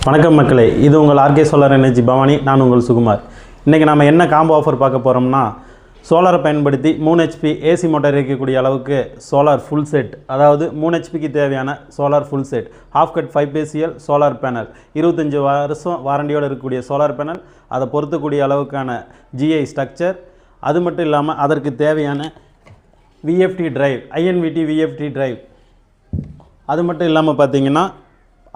வணக்கம் மக்களே, இது உங்கள் ஆர்கே சோலார் எனர்ஜி பவானி. நான் உங்கள் சுகுமார். இன்றைக்கி நம்ம என்ன காம்போ ஆஃபர் பார்க்க போகிறோம்னா, சோலாரை பயன்படுத்தி 3 HP ஏசி மோட்டார் இயக்கக்கூடிய அளவுக்கு சோலார் ஃபுல் செட், அதாவது 3 HPக்கு தேவையான solar full set, half cut 5PCL solar panel, 25 வருஷம் வாரண்டியோடு இருக்கக்கூடிய சோலார் பேனல், அதை பொருத்தக்கூடிய அளவுக்கான GI ஸ்ட்ரக்சர், அது மட்டும் இல்லாமல் அதற்கு தேவையான VFT drive, INVT VFT drive, அது மட்டும் இல்லாமல் பார்த்தீங்கன்னா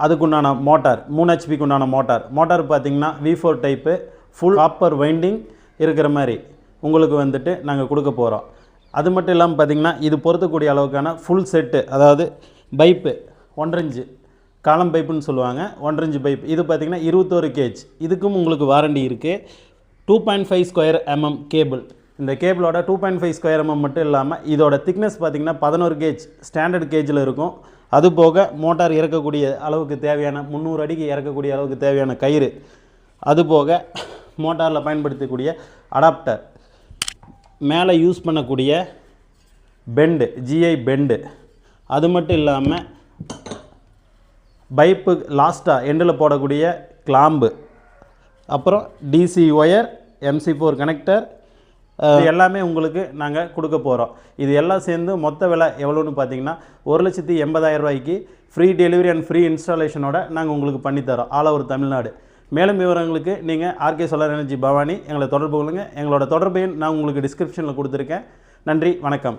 அதுக்குண்டான மோட்டார் 3 HPக்கு உண்டான மோட்டார் பார்த்தீங்கன்னா V4 type full copper winding இருக்கிற மாதிரி உங்களுக்கு வந்துட்டு நாங்கள் கொடுக்க போகிறோம். அது மட்டும் இல்லாமல் பார்த்தீங்கன்னா இது பொருத்தக்கூடிய அளவுக்கான ஃபுல் செட்டு, அதாவது பைப்பு 1.5 இன்ச் காலம் பைப்புன்னு சொல்லுவாங்க, 1.5 இன்ச் பைப். இது பார்த்திங்கன்னா 21 கேஜ். இதுக்கும் உங்களுக்கு வாரண்டி இருக்குது. 2.5 ஸ்கொயர் mm கேபிள். இந்த கேபிளோட 2.5 ஸ்கொயர் mm மட்டும் இல்லாமல் இதோட திக்னஸ் பார்த்திங்கன்னா 11 கேஜ் ஸ்டாண்டர்ட் கேஜில் இருக்கும். அதுபோக மோட்டார் இறக்கக்கூடிய அளவுக்கு தேவையான 300 அடிக்கு இறக்கக்கூடிய அளவுக்கு தேவையான கயிறு, அதுபோக மோட்டாரில் பயன்படுத்தக்கூடிய அடாப்டர், மேலே யூஸ் பண்ணக்கூடிய பெண்டு, GI பெண்டு, அது மட்டும் இல்லாமல் பைப்பு லாஸ்ட்டாக எண்டில் போடக்கூடிய கிளாம்பு, அப்புறம் DC ஒயர், MC4 கனெக்டர், எல்லாமே உங்களுக்கு நாங்கள் கொடுக்க போகிறோம். இது எல்லாம் சேர்ந்து மொத்த விலை எவ்வளோன்னு பார்த்தீங்கன்னா 1,80,000 ரூபாய்க்கு ஃப்ரீ டெலிவரி அண்ட் ஃப்ரீ இன்ஸ்டாலேஷனோட நாங்கள் உங்களுக்கு பண்ணித்தரோம், ஆல் ஓவர் தமிழ்நாடு. மேலும் விவரங்களுக்கு நீங்கள் ஆர்கே சோலார் எனர்ஜி பவானி எங்களை தொடர்பு கொள்ளுங்கள். எங்களோட தொடர்பையும் நான் உங்களுக்கு டிஸ்கிரிப்ஷனில் கொடுத்துருக்கேன். நன்றி, வணக்கம்.